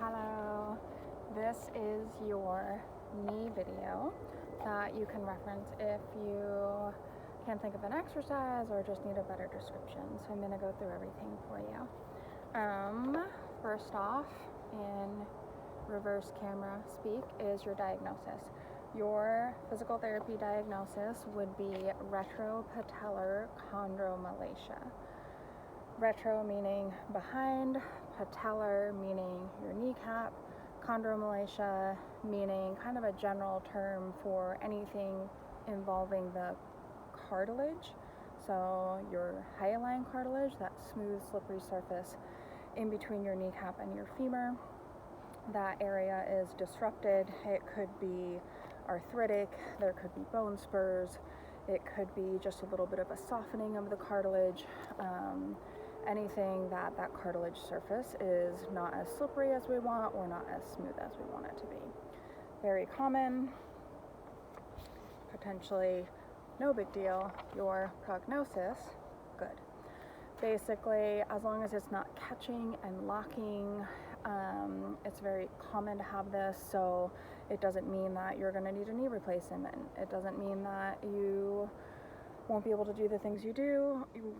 Hello, this is your knee video that you can reference if you can't think of an exercise or just need a better description. So I'm going to go through everything for you. First off, in reverse camera speak, is your diagnosis. Your physical therapy diagnosis would be retropatellar chondromalacia. Retro meaning behind, patellar meaning your kneecap, chondromalacia meaning kind of a general term for anything involving the cartilage. So your hyaline cartilage, that smooth, slippery surface in between your kneecap and your femur, that area is disrupted. It could be arthritic, there could be bone spurs, it could be just a little bit of a softening of the cartilage. Anything that cartilage surface is not as slippery as we want or not as smooth as we want it to be. Very common, potentially no big deal. Your prognosis, good. Basically, as long as it's not catching and locking, it's very common to have this, so it doesn't mean that you're going to need a knee replacement. It doesn't mean that you won't be able to do the things you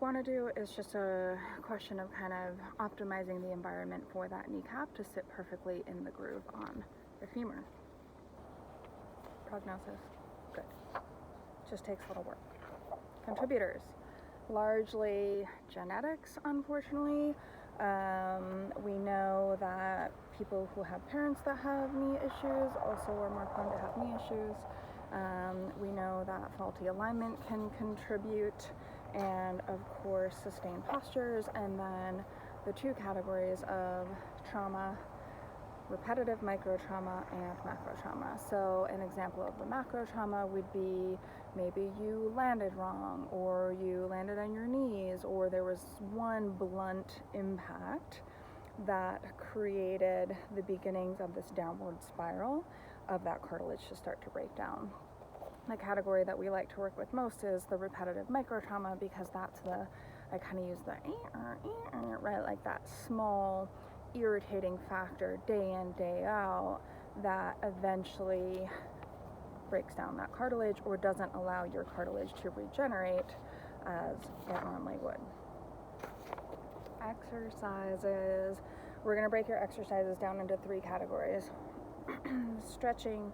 want to do. It's just a question of kind of optimizing the environment for that kneecap to sit perfectly in the groove on the femur. Prognosis, good. Just takes a little work. Contributors, largely genetics, unfortunately. We know that people who have parents that have knee issues also are more prone to have knee issues. We know that faulty alignment can contribute, and of course sustained postures, and then the two categories of trauma, repetitive micro trauma and macro trauma. So an example of the macro trauma would be maybe you landed wrong, or you landed on your knees, or there was one blunt impact that created the beginnings of this downward spiral of that cartilage to start to break down. The category that we like to work with most is the repetitive micro trauma, because that's I kind of use the right, like that small irritating factor day in, day out that eventually breaks down that cartilage or doesn't allow your cartilage to regenerate as it normally would. Exercises. We're going to break your exercises down into three categories: stretching,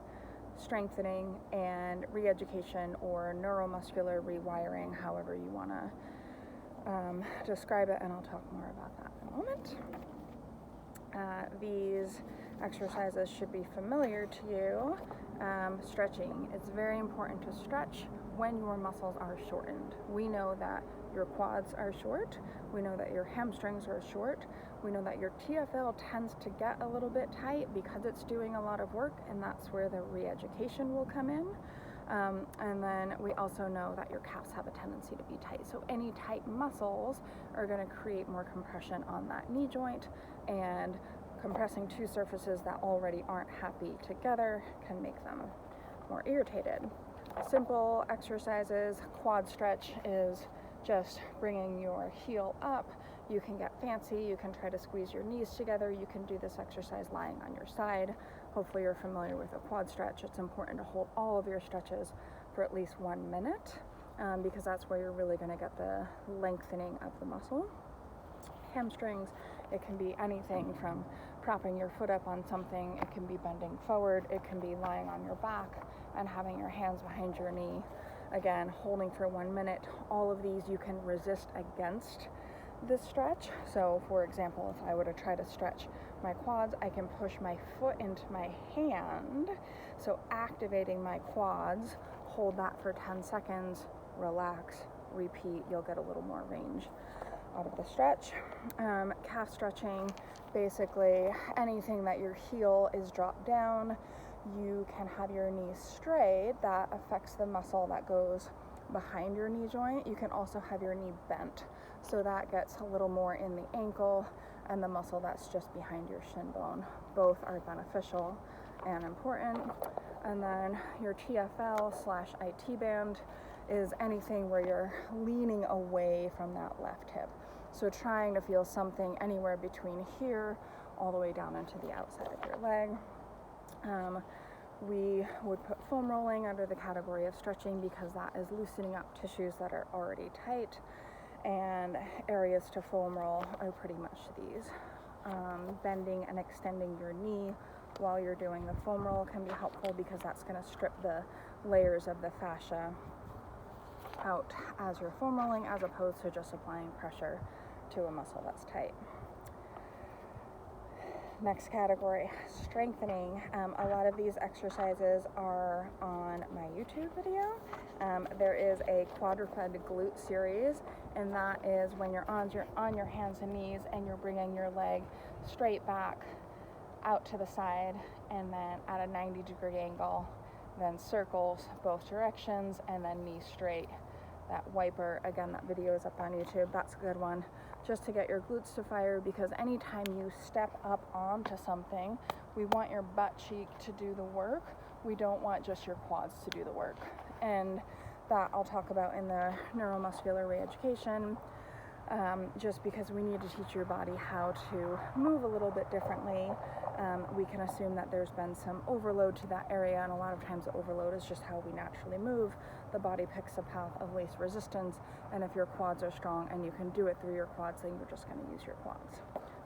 strengthening, and re-education or neuromuscular rewiring, however you want to describe it, and I'll talk more about that in a moment. These exercises should be familiar to you. Stretching. It's very important to stretch when your muscles are shortened. We know that your quads are short. We know that your hamstrings are short. We know that your TFL tends to get a little bit tight because it's doing a lot of work, and that's where the re-education will come in. And then we also know that your calves have a tendency to be tight. So any tight muscles are going to create more compression on that knee joint, and compressing two surfaces that already aren't happy together can make them more irritated. Simple exercises. Quad stretch is just bringing your heel up. You can get fancy, you can try to squeeze your knees together. You can do this exercise lying on your side. Hopefully you're familiar with a quad stretch. It's important to hold all of your stretches for at least 1 minute, because that's where you're really going to get the lengthening of the muscle. Hamstrings, it can be anything from propping your foot up on something, it can be bending forward, it can be lying on your back and having your hands behind your knee. Again, holding for 1 minute. All of these you can resist against this stretch. So for example, if I were to try to stretch my quads, I can push my foot into my hand, so activating my quads. Hold that for 10 seconds, relax, repeat. You'll get a little more range out of the stretch. Calf stretching, basically anything that your heel is dropped down, you can have your knee straight. That affects the muscle that goes behind your knee joint. You can also have your knee bent, so that gets a little more in the ankle and the muscle that's just behind your shin bone. Both are beneficial and important. And then your TFL/IT band is anything where you're leaning away from that left hip. So trying to feel something anywhere between here all the way down into the outside of your leg. We would put foam rolling under the category of stretching because that is loosening up tissues that are already tight, and areas to foam roll are pretty much these. Bending and extending your knee while you're doing the foam roll can be helpful because that's going to strip the layers of the fascia out as you're foam rolling, as opposed to just applying pressure to a muscle that's tight. Next category, strengthening. A lot of these exercises are on my YouTube video. There is a quadruped glute series, and that is when you're on your hands and knees and you're bringing your leg straight back out to the side, and then at a 90-degree angle, then circles both directions, and then knee straight. That wiper, again, that video is up on YouTube. That's a good one just to get your glutes to fire, because anytime you step up onto something, we want your butt cheek to do the work. We don't want just your quads to do the work. And that I'll talk about in the neuromuscular reeducation, just because we need to teach your body how to move a little bit differently. We can assume that there's been some overload to that area, and a lot of times the overload is just how we naturally move. The body picks a path of least resistance, and if your quads are strong and you can do it through your quads, then you're just going to use your quads.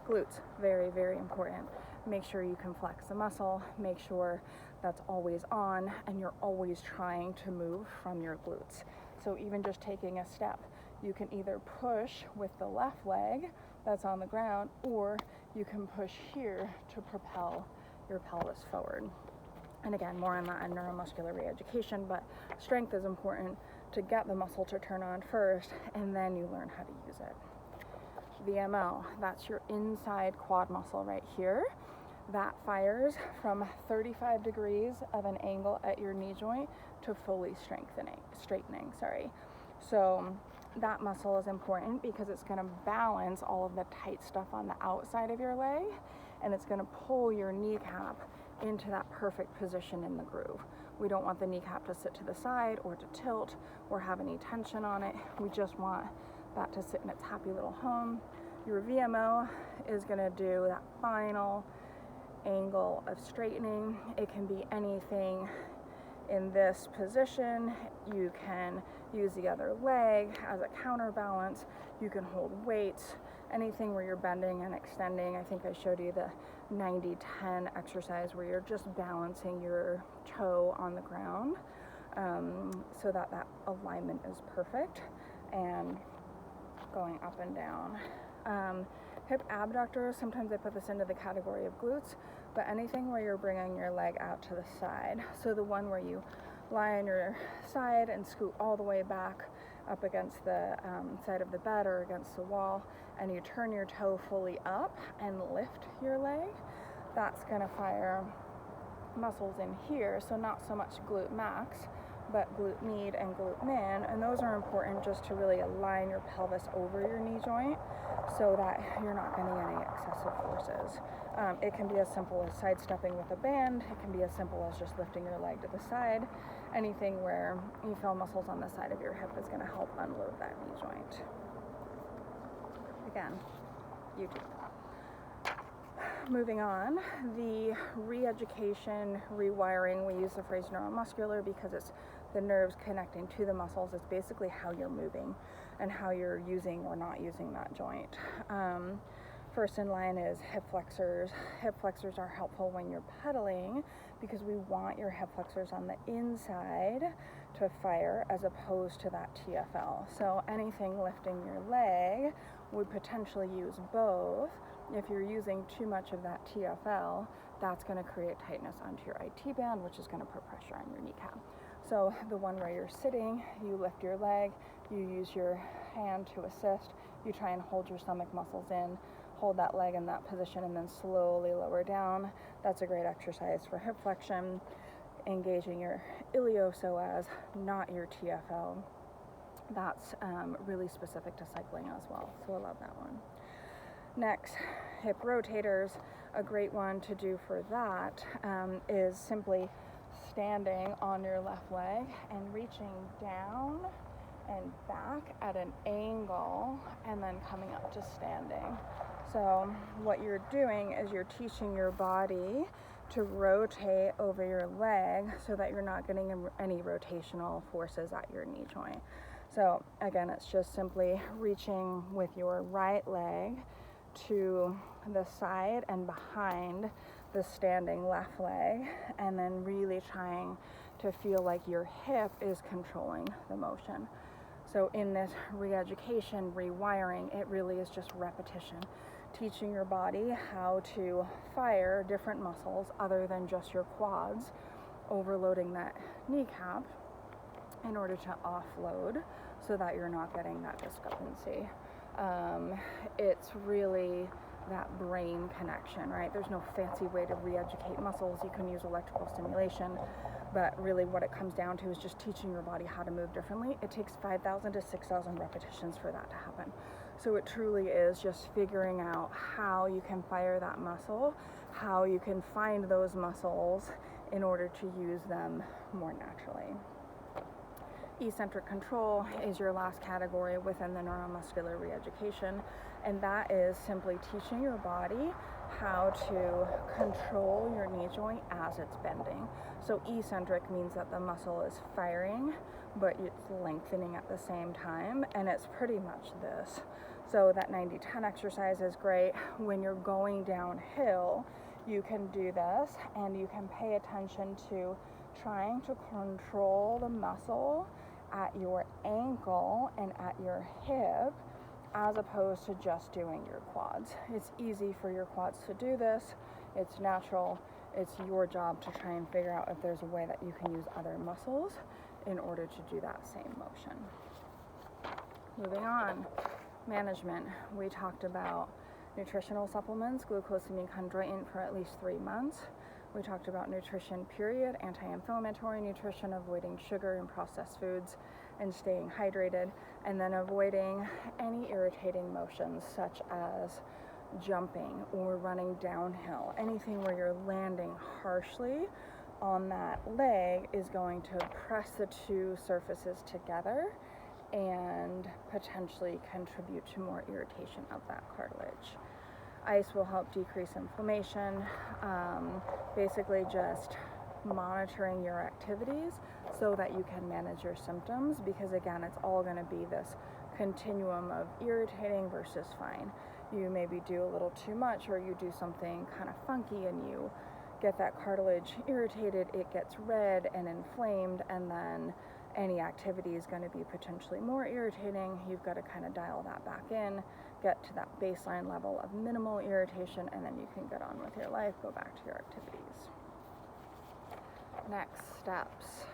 Glutes, very, very important. Make sure you can flex the muscle, make sure that's always on, and you're always trying to move from your glutes. So even just taking a step, you can either push with the left leg that's on the ground, or you can push here to propel your pelvis forward. And again, more on that in neuromuscular reeducation, but strength is important to get the muscle to turn on first, and then you learn how to use it. VMO, that's your inside quad muscle right here. That fires from 35 degrees of an angle at your knee joint to fully straightening. So that muscle is important because it's going to balance all of the tight stuff on the outside of your leg, and it's going to pull your kneecap into that perfect position in the groove. We don't want the kneecap to sit to the side or to tilt or have any tension on it. We just want that to sit in its happy little home. Your VMO is going to do that final angle of straightening. It can be anything in this position. You can use the other leg as a counterbalance. You can hold weights, anything where you're bending and extending. I think I showed you the 90-10 exercise where you're just balancing your toe on the ground, so that alignment is perfect, and going up and down. Hip abductors, sometimes I put this into the category of glutes, but anything where you're bringing your leg out to the side. So the one where you lie on your side and scoot all the way back up against the side of the bed or against the wall, and you turn your toe fully up and lift your leg, that's going to fire muscles in here. So not so much glute max, but glute med and glute min, and those are important just to really align your pelvis over your knee joint so that you're not getting any excessive forces. It can be as simple as sidestepping with a band. It can be as simple as just lifting your leg to the side. Anything where you feel muscles on the side of your hip is going to help unload that knee joint. Again, YouTube. Moving on, the re-education, rewiring, we use the phrase neuromuscular because it's the nerves connecting to the muscles. It's basically how you're moving and how you're using or not using that joint. First in line is hip flexors. Hip flexors are helpful when you're pedaling because we want your hip flexors on the inside to fire as opposed to that TFL. So anything lifting your leg would potentially use both. If you're using too much of that TFL, that's going to create tightness onto your IT band, which is going to put pressure on your kneecap. So the one where you're sitting, you lift your leg, you use your hand to assist, you try and hold your stomach muscles in, hold that leg in that position, and then slowly lower down. That's a great exercise for hip flexion, engaging your iliopsoas, not your TFL. That's really specific to cycling as well, so I love that one. Next, hip rotators. A great one to do for that is simply standing on your left leg and reaching down and back at an angle and then coming up to standing. So what you're doing is you're teaching your body to rotate over your leg so that you're not getting any rotational forces at your knee joint. So again, it's just simply reaching with your right leg to the side and behind the standing left leg, and then really trying to feel like your hip is controlling the motion. So in this re-education, rewiring, it really is just repetition, teaching your body how to fire different muscles other than just your quads, overloading that kneecap in order to offload so that you're not getting that discrepancy. It's really that brain connection, right? There's no fancy way to re-educate muscles. You can use electrical stimulation, but really what it comes down to is just teaching your body how to move differently. It takes 5,000 to 6,000 repetitions for that to happen. So it truly is just figuring out how you can fire that muscle, how you can find those muscles in order to use them more naturally. Eccentric control is your last category within the neuromuscular re-education, and that is simply teaching your body how to control your knee joint as it's bending. So eccentric means that the muscle is firing, but it's lengthening at the same time, and it's pretty much this. So that 90-10 exercise is great. When you're going downhill, you can do this, and you can pay attention to trying to control the muscle at your ankle and at your hip, as opposed to just doing your quads. It's easy for your quads to do this. It's natural. It's your job to try and figure out if there's a way that you can use other muscles in order to do that same motion. Moving on, management. We talked about nutritional supplements, glucosamine chondroitin for at least 3 months. We talked about nutrition, period, anti-inflammatory nutrition, avoiding sugar and processed foods, and staying hydrated, and then avoiding any irritating motions such as jumping or running downhill. Anything where you're landing harshly on that leg is going to press the two surfaces together and potentially contribute to more irritation of that cartilage. Ice will help decrease inflammation, basically just monitoring your activities so that you can manage your symptoms, because again, it's all going to be this continuum of irritating versus fine. You maybe do a little too much, or you do something kind of funky and you get that cartilage irritated, it gets red and inflamed, and then any activity is going to be potentially more irritating. You've got to kind of dial that back in, get to that baseline level of minimal irritation, and then you can get on with your life, go back to your activities. Next steps.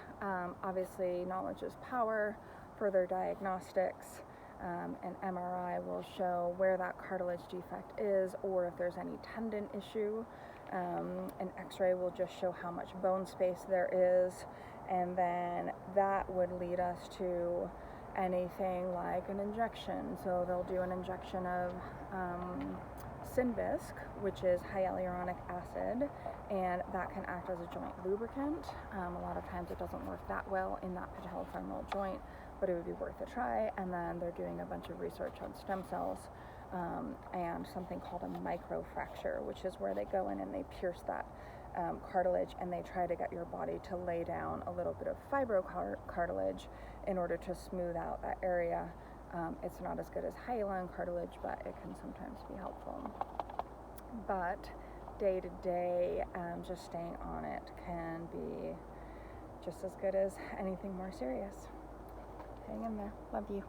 Obviously, knowledge is power. Further diagnostics. An MRI will show where that cartilage defect is, or if there's any tendon issue. An X-ray will just show how much bone space there is, and then that would lead us to anything like an injection. So they'll do an injection of Synvisc, which is hyaluronic acid, and that can act as a joint lubricant. A lot of times it doesn't work that well in that patellofemoral joint, but it would be worth a try. And then they're doing a bunch of research on stem cells and something called a microfracture, which is where they go in and they pierce that cartilage, and they try to get your body to lay down a little bit of fibrocartilage in order to smooth out that area. It's not as good as hyaline cartilage, but it can sometimes be helpful. But day to day, just staying on it can be just as good as anything more serious. Hang in there. Love you.